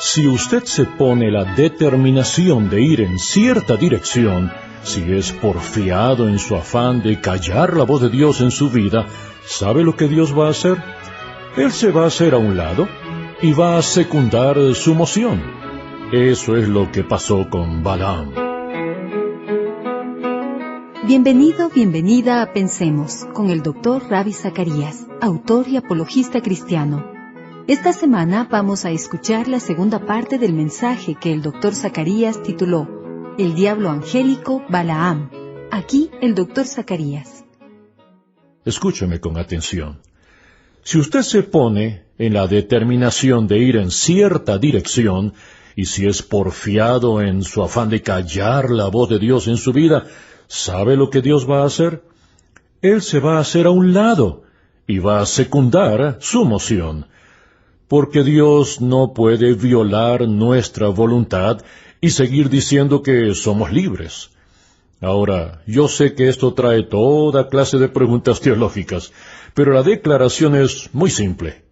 Si usted se pone la determinación de ir en cierta dirección, si es porfiado en su afán de callar la voz de Dios en su vida, ¿sabe lo que Dios va a hacer? Él se va a hacer a un lado y va a secundar su moción. Eso es lo que pasó con Balaam. Bienvenido, bienvenida a Pensemos, con el Dr. Ravi Zacarías, autor y apologista cristiano. Esta semana vamos a escuchar la segunda parte del mensaje que el Dr. Zacarías tituló El diablo angélico Balaam. Aquí el Dr. Zacarías. Escúcheme con atención. Si usted se pone en la determinación de ir en cierta dirección, y si es porfiado en su afán de callar la voz de Dios en su vida, ¿sabe lo que Dios va a hacer? Él se va a hacer a un lado y va a secundar su moción. Porque Dios no puede violar nuestra voluntad y seguir diciendo que somos libres. Ahora, yo sé que esto trae toda clase de preguntas teológicas, pero la declaración es muy simple.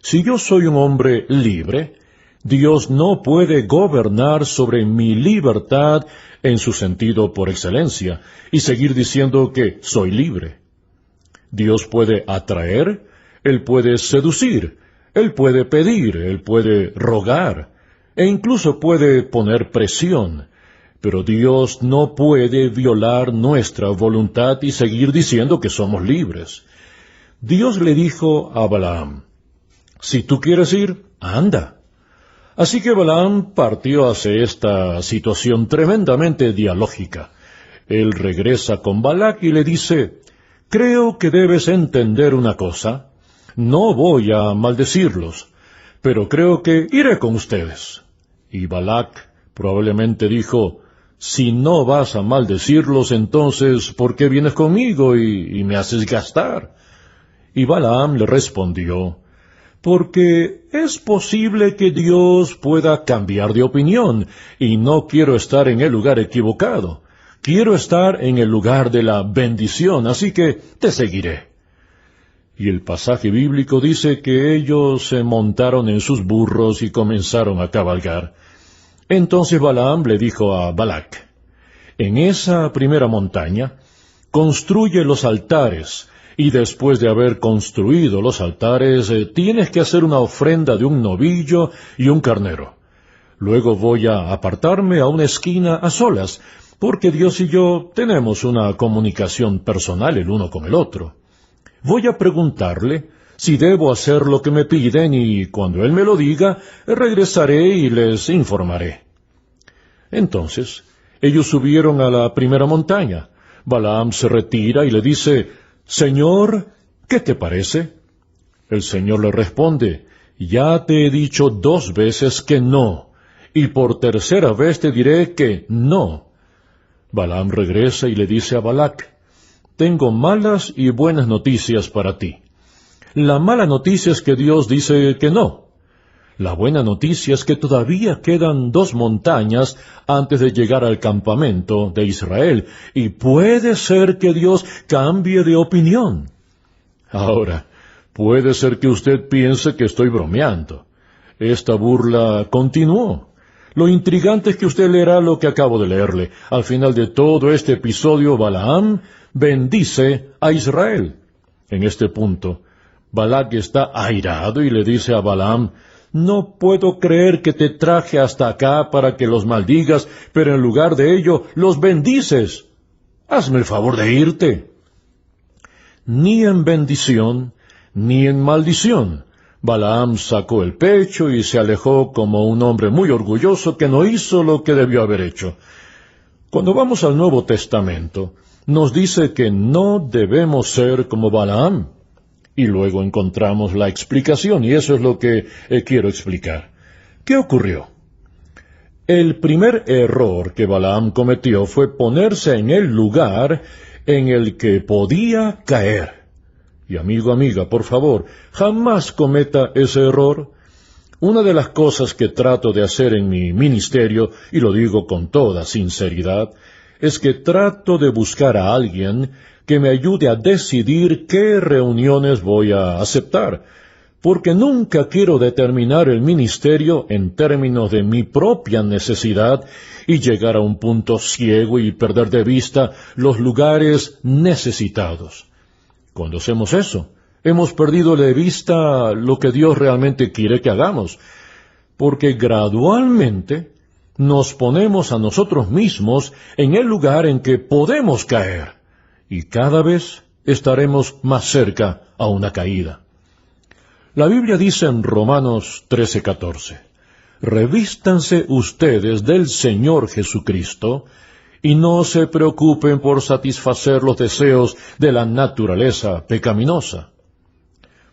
Si yo soy un hombre libre, Dios no puede gobernar sobre mi libertad en su sentido por excelencia y seguir diciendo que soy libre. Dios puede atraer, Él puede seducir, Él puede pedir, Él puede rogar, e incluso puede poner presión. Pero Dios no puede violar nuestra voluntad y seguir diciendo que somos libres. Dios le dijo a Balaam, si tú quieres ir, anda. Así que Balaam partió hacia esta situación tremendamente dialógica. Él regresa con Balac y le dice, creo que debes entender una cosa. No voy a maldecirlos, pero creo que iré con ustedes. Y Balac probablemente dijo, si no vas a maldecirlos, entonces, ¿por qué vienes conmigo y me haces gastar? Y Balaam le respondió, porque es posible que Dios pueda cambiar de opinión, y no quiero estar en el lugar equivocado. Quiero estar en el lugar de la bendición, así que te seguiré. Y el pasaje bíblico dice que ellos se montaron en sus burros y comenzaron a cabalgar. Entonces Balaam le dijo a Balac, en esa primera montaña, construye los altares, y después de haber construido los altares, tienes que hacer una ofrenda de un novillo y un carnero. Luego voy a apartarme a una esquina a solas, porque Dios y yo tenemos una comunicación personal el uno con el otro. Voy a preguntarle si debo hacer lo que me piden y cuando él me lo diga, regresaré y les informaré. Entonces, ellos subieron a la primera montaña. Balaam se retira y le dice, Señor, ¿qué te parece? El Señor le responde, ya te he dicho 2 veces que no, y por tercera vez te diré que no. Balaam regresa y le dice a Balac, tengo malas y buenas noticias para ti. La mala noticia es que Dios dice que no. La buena noticia es que todavía quedan 2 montañas antes de llegar al campamento de Israel, y puede ser que Dios cambie de opinión. Ahora, puede ser que usted piense que estoy bromeando. Esta burla continuó. Lo intrigante es que usted leerá lo que acabo de leerle. Al final de todo este episodio, Balaam bendice a Israel. En este punto, Balac está airado y le dice a Balaam, no puedo creer que te traje hasta acá para que los maldigas, pero en lugar de ello los bendices. Hazme el favor de irte. Ni en bendición, ni en maldición. Balaam sacó el pecho y se alejó como un hombre muy orgulloso que no hizo lo que debió haber hecho. Cuando vamos al Nuevo Testamento, nos dice que no debemos ser como Balaam. Y luego encontramos la explicación, y eso es lo que quiero explicar. ¿Qué ocurrió? El primer error que Balaam cometió fue ponerse en el lugar en el que podía caer. Y amigo, amiga, por favor, jamás cometa ese error. Una de las cosas que trato de hacer en mi ministerio, y lo digo con toda sinceridad, es que trato de buscar a alguien que me ayude a decidir qué reuniones voy a aceptar, porque nunca quiero determinar el ministerio en términos de mi propia necesidad y llegar a un punto ciego y perder de vista los lugares necesitados. Cuando hacemos eso, hemos perdido de vista lo que Dios realmente quiere que hagamos, porque gradualmente nos ponemos a nosotros mismos en el lugar en que podemos caer, y cada vez estaremos más cerca a una caída. La Biblia dice en Romanos 13:14, revístanse ustedes del Señor Jesucristo, y no se preocupen por satisfacer los deseos de la naturaleza pecaminosa.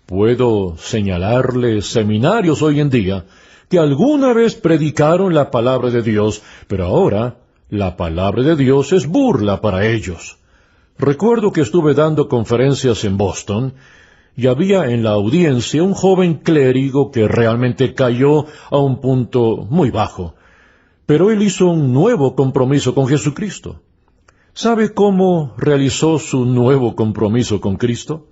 Puedo señalarle seminarios hoy en día que alguna vez predicaron la palabra de Dios, pero ahora la palabra de Dios es burla para ellos. Recuerdo que estuve dando conferencias en Boston, y había en la audiencia un joven clérigo que realmente cayó a un punto muy bajo, pero él hizo un nuevo compromiso con Jesucristo. ¿Sabe cómo realizó su nuevo compromiso con Cristo?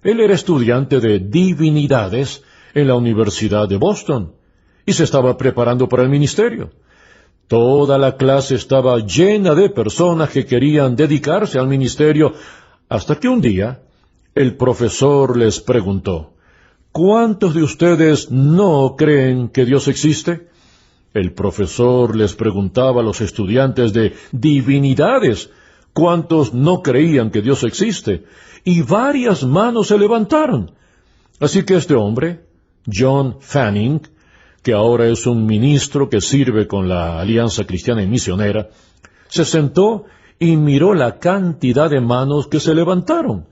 Él era estudiante de divinidades en la Universidad de Boston, y se estaba preparando para el ministerio. Toda la clase estaba llena de personas que querían dedicarse al ministerio, hasta que un día el profesor les preguntó, ¿cuántos de ustedes no creen que Dios existe? El profesor les preguntaba a los estudiantes de divinidades, ¿cuántos no creían que Dios existe? Y varias manos se levantaron. Así que este hombre, John Fanning, que ahora es un ministro que sirve con la Alianza Cristiana y Misionera, se sentó y miró la cantidad de manos que se levantaron.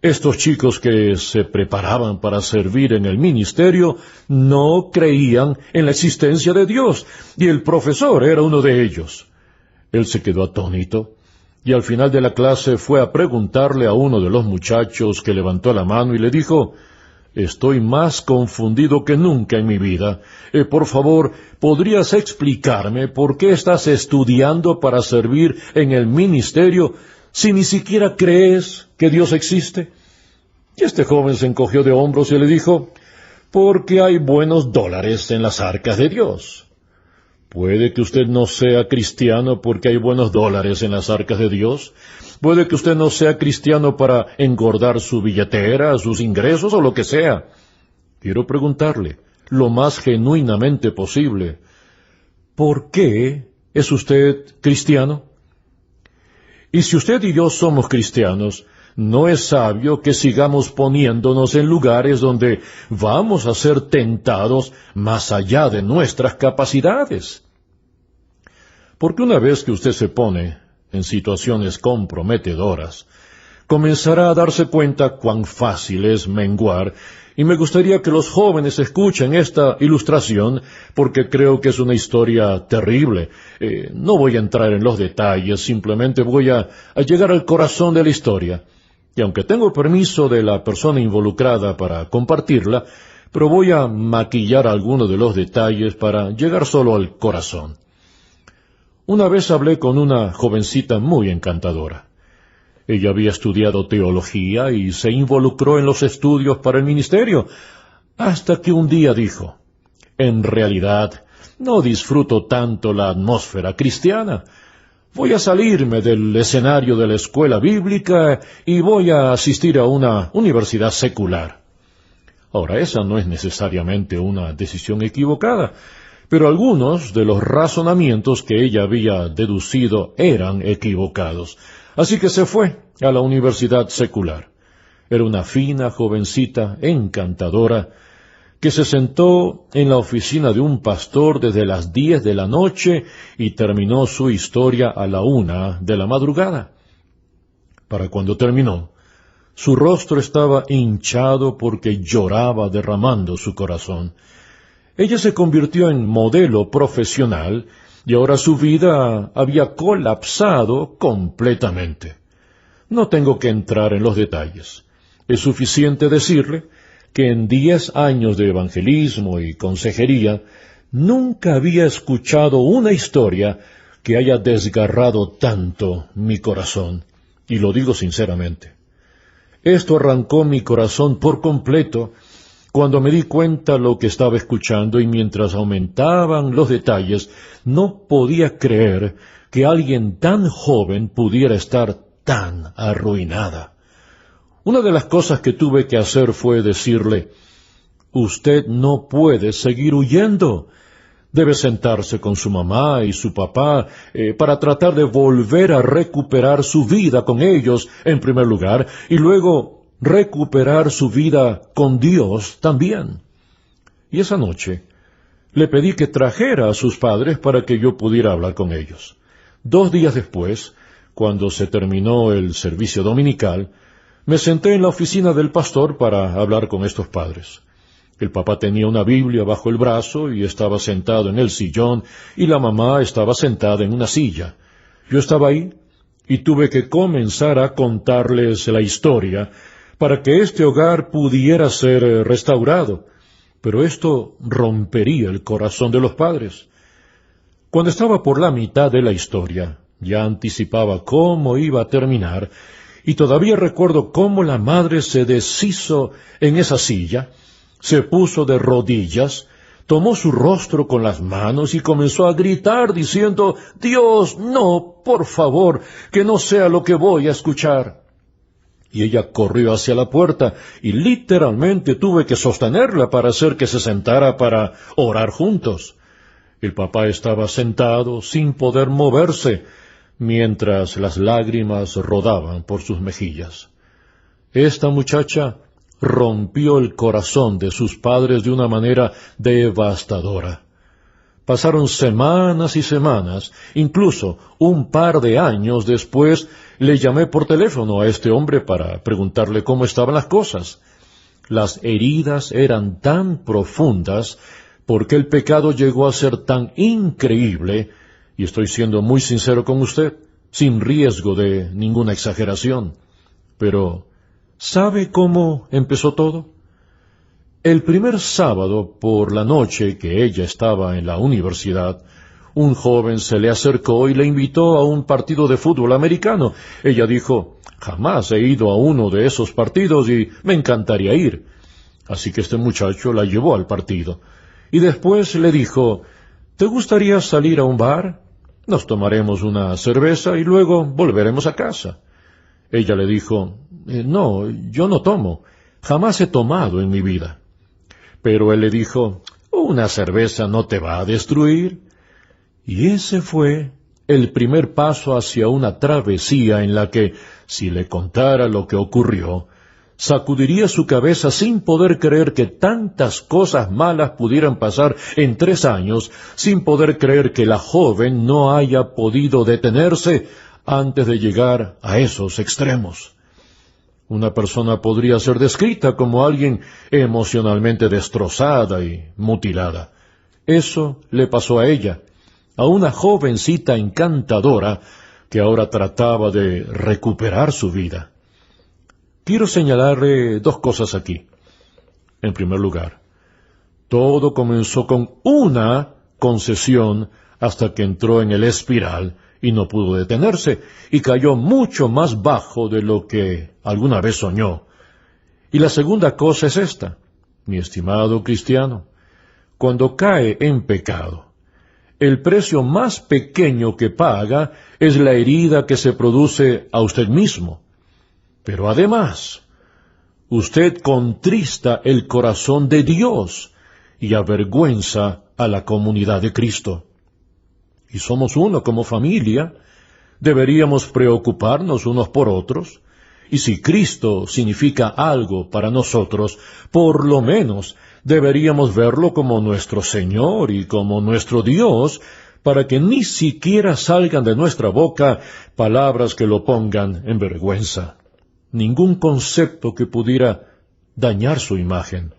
Estos chicos que se preparaban para servir en el ministerio no creían en la existencia de Dios, y el profesor era uno de ellos. Él se quedó atónito, y al final de la clase fue a preguntarle a uno de los muchachos que levantó la mano y le dijo, «Estoy más confundido que nunca en mi vida. Por favor, ¿podrías explicarme por qué estás estudiando para servir en el ministerio si ni siquiera crees que Dios existe?» Y este joven se encogió de hombros y le dijo, «Porque hay buenos dólares en las arcas de Dios». Puede que usted no sea cristiano porque hay buenos dólares en las arcas de Dios. Puede que usted no sea cristiano para engordar su billetera, sus ingresos o lo que sea. Quiero preguntarle, lo más genuinamente posible, ¿por qué es usted cristiano? Y si usted y yo somos cristianos, no es sabio que sigamos poniéndonos en lugares donde vamos a ser tentados más allá de nuestras capacidades. Porque una vez que usted se pone en situaciones comprometedoras, comenzará a darse cuenta cuán fácil es menguar, y me gustaría que los jóvenes escuchen esta ilustración, porque creo que es una historia terrible. No voy a entrar en los detalles, simplemente voy a llegar al corazón de la historia. Y aunque tengo permiso de la persona involucrada para compartirla, pero voy a maquillar algunos de los detalles para llegar solo al corazón. Una vez hablé con una jovencita muy encantadora. Ella había estudiado teología y se involucró en los estudios para el ministerio, hasta que un día dijo, «En realidad, no disfruto tanto la atmósfera cristiana. Voy a salirme del escenario de la escuela bíblica y voy a asistir a una universidad secular». Ahora, esa no es necesariamente una decisión equivocada, pero algunos de los razonamientos que ella había deducido eran equivocados. Así que se fue a la universidad secular. Era una fina jovencita encantadora que se sentó en la oficina de un pastor desde las 10 de la noche y terminó su historia a la 1 de la madrugada. Para cuando terminó, su rostro estaba hinchado porque lloraba derramando su corazón. Ella se convirtió en modelo profesional y ahora su vida había colapsado completamente. No tengo que entrar en los detalles. Es suficiente decirle que en 10 años de evangelismo y consejería nunca había escuchado una historia que haya desgarrado tanto mi corazón, y lo digo sinceramente. Esto arrancó mi corazón por completo, Cuando me di cuenta lo que estaba escuchando y mientras aumentaban los detalles, no podía creer que alguien tan joven pudiera estar tan arruinada. Una de las cosas que tuve que hacer fue decirle: usted no puede seguir huyendo. Debe sentarse con su mamá y su papá para tratar de volver a recuperar su vida con ellos en primer lugar y luego recuperar su vida con Dios también. Y esa noche le pedí que trajera a sus padres para que yo pudiera hablar con ellos. 2 días después, cuando se terminó el servicio dominical, me senté en la oficina del pastor para hablar con estos padres. El papá tenía una Biblia bajo el brazo y estaba sentado en el sillón, y la mamá estaba sentada en una silla. Yo estaba ahí y tuve que comenzar a contarles la historia para que este hogar pudiera ser restaurado. Pero esto rompería el corazón de los padres. Cuando estaba por la mitad de la historia, ya anticipaba cómo iba a terminar, y todavía recuerdo cómo la madre se deshizo en esa silla, se puso de rodillas, tomó su rostro con las manos y comenzó a gritar diciendo: «Dios, no, por favor, que no sea lo que voy a escuchar». Y ella corrió hacia la puerta y literalmente tuve que sostenerla para hacer que se sentara para orar juntos. El papá estaba sentado sin poder moverse, mientras las lágrimas rodaban por sus mejillas. Esta muchacha rompió el corazón de sus padres de una manera devastadora. Pasaron semanas y semanas, incluso un par de años después, le llamé por teléfono a este hombre para preguntarle cómo estaban las cosas. Las heridas eran tan profundas porque el pecado llegó a ser tan increíble, y estoy siendo muy sincero con usted, sin riesgo de ninguna exageración. Pero ¿sabe cómo empezó todo? El primer sábado por la noche que ella estaba en la universidad, un joven se le acercó y le invitó a un partido de fútbol americano. Ella dijo: «Jamás he ido a uno de esos partidos y me encantaría ir». Así que este muchacho la llevó al partido. Y después le dijo: «¿Te gustaría salir a un bar? Nos tomaremos una cerveza y luego volveremos a casa». Ella le dijo: «No, yo no tomo. Jamás he tomado en mi vida». Pero él le dijo: «Una cerveza no te va a destruir». Y ese fue el primer paso hacia una travesía en la que, si le contara lo que ocurrió, sacudiría su cabeza sin poder creer que tantas cosas malas pudieran pasar en 3 años, sin poder creer que la joven no haya podido detenerse antes de llegar a esos extremos. Una persona podría ser descrita como alguien emocionalmente destrozada y mutilada. Eso le pasó a ella, a una jovencita encantadora que ahora trataba de recuperar su vida. Quiero señalarle 2 cosas aquí. En primer lugar, todo comenzó con una concesión hasta que entró en el espiral y no pudo detenerse, y cayó mucho más bajo de lo que alguna vez soñó. Y la segunda cosa es esta, mi estimado cristiano: cuando cae en pecado, el precio más pequeño que paga es la herida que se produce a usted mismo. Pero además, usted contrista el corazón de Dios y avergüenza a la comunidad de Cristo. Y somos uno como familia, deberíamos preocuparnos unos por otros, y si Cristo significa algo para nosotros, por lo menos deberíamos verlo como nuestro Señor y como nuestro Dios, para que ni siquiera salgan de nuestra boca palabras que lo pongan en vergüenza. Ningún concepto que pudiera dañar su imagen.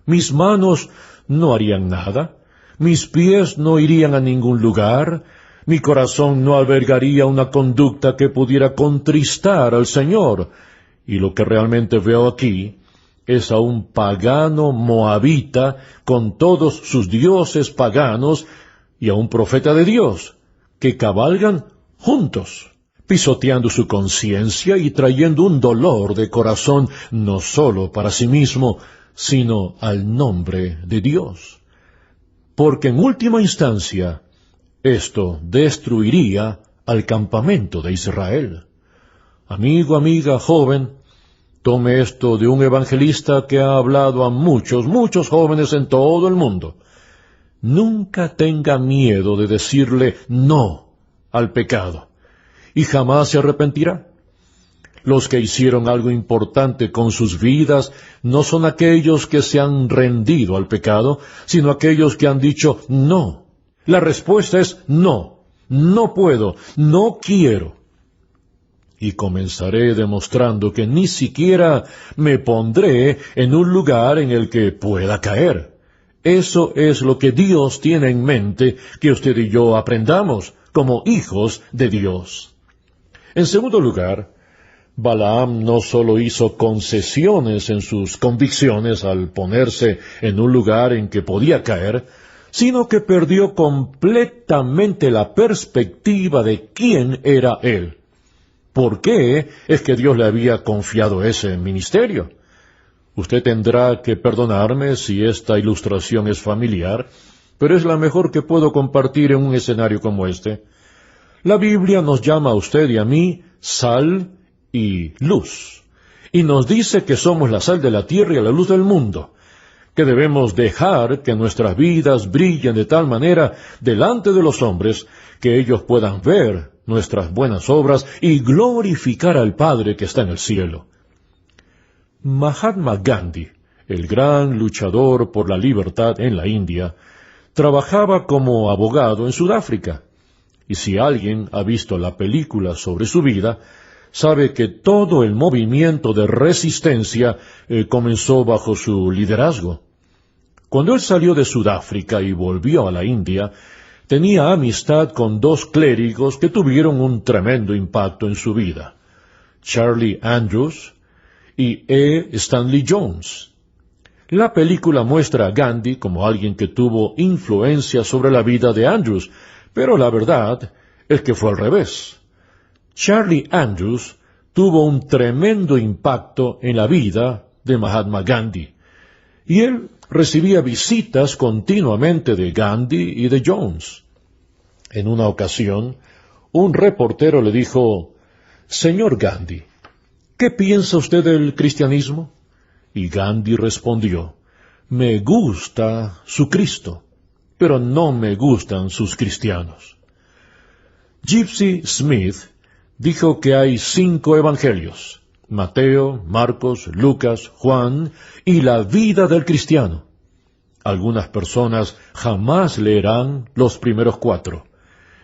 Mis manos no harían nada, mis pies no irían a ningún lugar, mi corazón no albergaría una conducta que pudiera contristar al Señor. Y lo que realmente veo aquí es a un pagano moabita con todos sus dioses paganos y a un profeta de Dios, que cabalgan juntos, pisoteando su conciencia y trayendo un dolor de corazón no solo para sí mismo, sino al nombre de Dios. Porque en última instancia, esto destruiría al campamento de Israel. Amigo, amiga, joven, tome esto de un evangelista que ha hablado a muchos jóvenes en todo el mundo. Nunca tenga miedo de decirle no al pecado, y jamás se arrepentirá. Los que hicieron algo importante con sus vidas no son aquellos que se han rendido al pecado, sino aquellos que han dicho no. La respuesta es no, no puedo, no quiero. Y comenzaré demostrando que ni siquiera me pondré en un lugar en el que pueda caer. Eso es lo que Dios tiene en mente que usted y yo aprendamos como hijos de Dios. En segundo lugar, Balaam no solo hizo concesiones en sus convicciones al ponerse en un lugar en que podía caer, sino que perdió completamente la perspectiva de quién era él. ¿Por qué es que Dios le había confiado ese ministerio? Usted tendrá que perdonarme si esta ilustración es familiar, pero es la mejor que puedo compartir en un escenario como este. La Biblia nos llama a usted y a mí sal y luz, y nos dice que somos la sal de la tierra y la luz del mundo, que debemos dejar que nuestras vidas brillen de tal manera delante de los hombres que ellos puedan ver nuestras buenas obras y glorificar al Padre que está en el cielo. Mahatma Gandhi, el gran luchador por la libertad en la India, trabajaba como abogado en Sudáfrica, y si alguien ha visto la película sobre su vida, sabe que todo el movimiento de resistencia comenzó bajo su liderazgo. Cuando él salió de Sudáfrica y volvió a la India, tenía amistad con dos clérigos que tuvieron un tremendo impacto en su vida: Charlie Andrews y E. Stanley Jones. La película muestra a Gandhi como alguien que tuvo influencia sobre la vida de Andrews, pero la verdad es que fue al revés. Charlie Andrews tuvo un tremendo impacto en la vida de Mahatma Gandhi, y él recibía visitas continuamente de Gandhi y de Jones. En una ocasión, un reportero le dijo: «Señor Gandhi, ¿qué piensa usted del cristianismo?». Y Gandhi respondió: «Me gusta su Cristo, pero no me gustan sus cristianos». Gypsy Smith dijo que hay 5 evangelios: Mateo, Marcos, Lucas, Juan y la vida del cristiano. Algunas personas jamás leerán los primeros 4,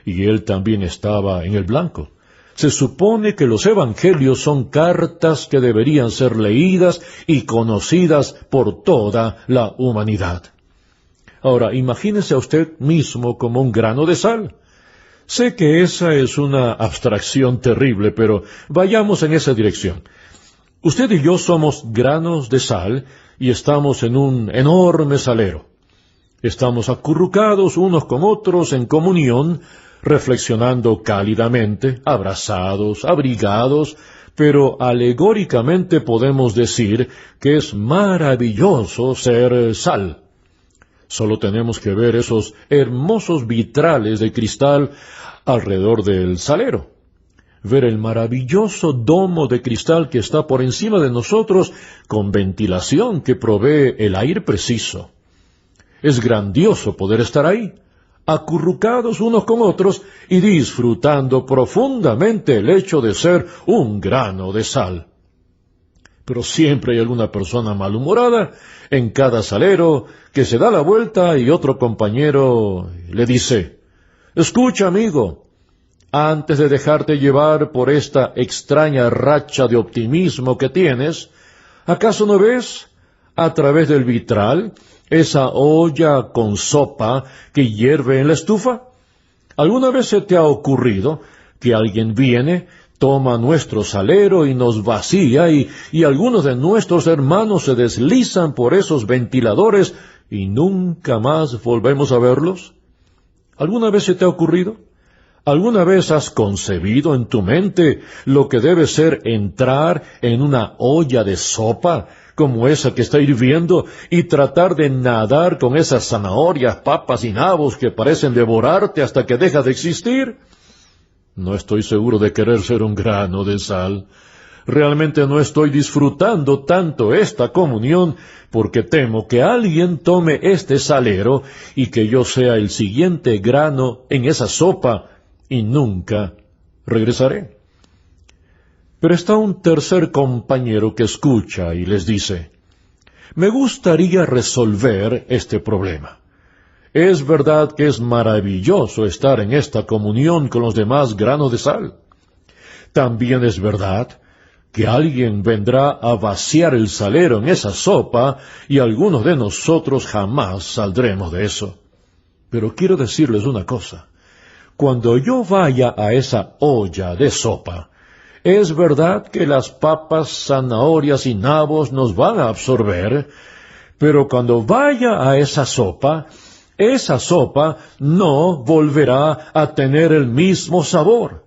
y él también estaba en el blanco. Se supone que los evangelios son cartas que deberían ser leídas y conocidas por toda la humanidad. Ahora, imagínese a usted mismo como un grano de sal. Sé que esa es una abstracción terrible, pero vayamos en esa dirección. Usted y yo somos granos de sal y estamos en un enorme salero. Estamos acurrucados unos con otros en comunión, reflexionando cálidamente, abrazados, abrigados, pero alegóricamente podemos decir que es maravilloso ser sal. Solo tenemos que ver esos hermosos vitrales de cristal alrededor del salero, ver el maravilloso domo de cristal que está por encima de nosotros con ventilación que provee el aire preciso. Es grandioso poder estar ahí, acurrucados unos con otros y disfrutando profundamente el hecho de ser un grano de sal. Pero siempre hay alguna persona malhumorada en cada salero que se da la vuelta y otro compañero le dice: «Escucha, amigo, antes de dejarte llevar por esta extraña racha de optimismo que tienes, ¿acaso no ves, a través del vitral, esa olla con sopa que hierve en la estufa? ¿Alguna vez se te ha ocurrido que alguien viene, toma nuestro salero y nos vacía, y algunos de nuestros hermanos se deslizan por esos ventiladores y nunca más volvemos a verlos? ¿Alguna vez se te ha ocurrido? ¿Alguna vez has concebido en tu mente lo que debe ser entrar en una olla de sopa como esa que está hirviendo, y tratar de nadar con esas zanahorias, papas y nabos que parecen devorarte hasta que dejas de existir? No estoy seguro de querer ser un grano de sal. Realmente no estoy disfrutando tanto esta comunión porque temo que alguien tome este salero y que yo sea el siguiente grano en esa sopa y nunca regresaré. Pero está un tercer compañero que escucha y les dice: me gustaría resolver este problema. Es verdad que es maravilloso estar en esta comunión con los demás granos de sal. También es verdad que alguien vendrá a vaciar el salero en esa sopa y algunos de nosotros jamás saldremos de eso. Pero quiero decirles una cosa. Cuando yo vaya a esa olla de sopa, es verdad que las papas, zanahorias y nabos nos van a absorber, pero cuando vaya a esa sopa no volverá a tener el mismo sabor.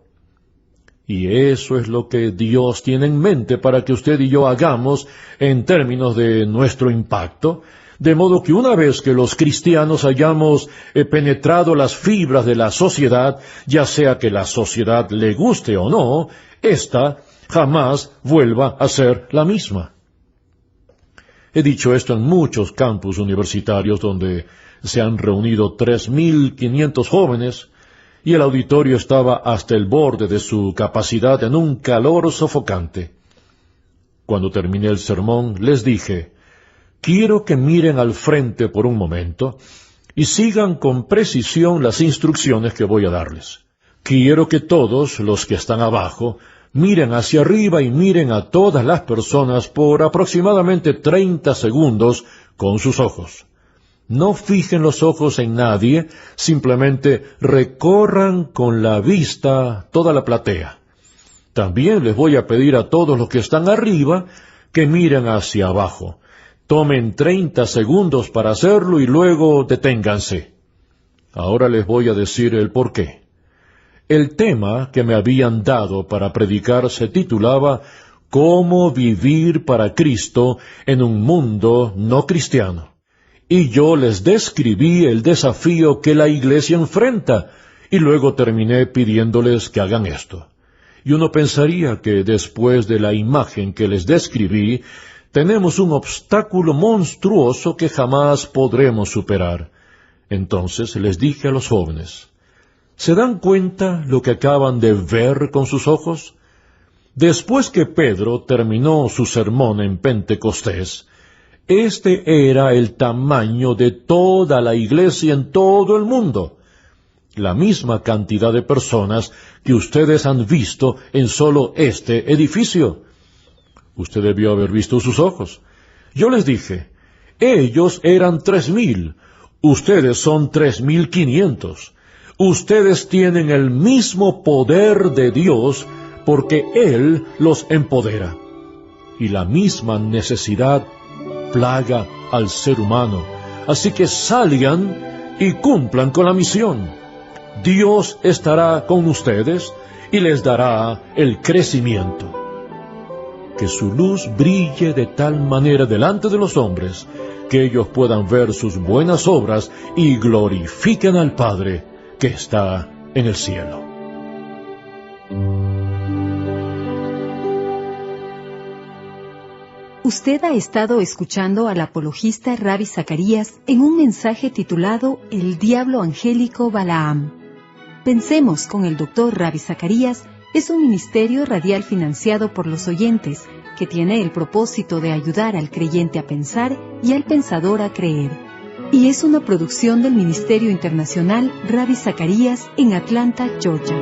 Y eso es lo que Dios tiene en mente para que usted y yo hagamos en términos de nuestro impacto, de modo que una vez que los cristianos hayamos penetrado las fibras de la sociedad, ya sea que la sociedad le guste o no, ésta jamás vuelva a ser la misma. He dicho esto en muchos campus universitarios donde se han reunido 3.500 jóvenes, y el auditorio estaba hasta el borde de su capacidad en un calor sofocante. Cuando terminé el sermón, les dije: quiero que miren al frente por un momento y sigan con precisión las instrucciones que voy a darles. Quiero que todos los que están abajo miren hacia arriba y miren a todas las personas por aproximadamente 30 segundos con sus ojos. No fijen los ojos en nadie, simplemente recorran con la vista toda la platea. También les voy a pedir a todos los que están arriba que miren hacia abajo. Tomen 30 segundos para hacerlo y luego deténganse. Ahora les voy a decir el porqué. El tema que me habían dado para predicar se titulaba «Cómo vivir para Cristo en un mundo no cristiano». Y yo les describí el desafío que la iglesia enfrenta, y luego terminé pidiéndoles que hagan esto. Y uno pensaría que después de la imagen que les describí, tenemos un obstáculo monstruoso que jamás podremos superar. Entonces les dije a los jóvenes: ¿se dan cuenta lo que acaban de ver con sus ojos? Después que Pedro terminó su sermón en Pentecostés, este era el tamaño de toda la iglesia en todo el mundo. La misma cantidad de personas que ustedes han visto en solo este edificio. Usted debió haber visto sus ojos. Yo les dije: ellos eran 3.000, ustedes son 3.500. Ustedes tienen el mismo poder de Dios porque Él los empodera. Y la misma necesidad plaga al ser humano. Así que salgan y cumplan con la misión. Dios estará con ustedes y les dará el crecimiento. Que su luz brille de tal manera delante de los hombres, que ellos puedan ver sus buenas obras y glorifiquen al Padre que está en el cielo. Usted ha estado escuchando al apologista Ravi Zacarías en un mensaje titulado El Diablo Angélico Balaam. Pensemos con el Dr. Ravi Zacarías es un ministerio radial financiado por los oyentes que tiene el propósito de ayudar al creyente a pensar y al pensador a creer. Y es una producción del Ministerio Internacional Ravi Zacarías en Atlanta, Georgia.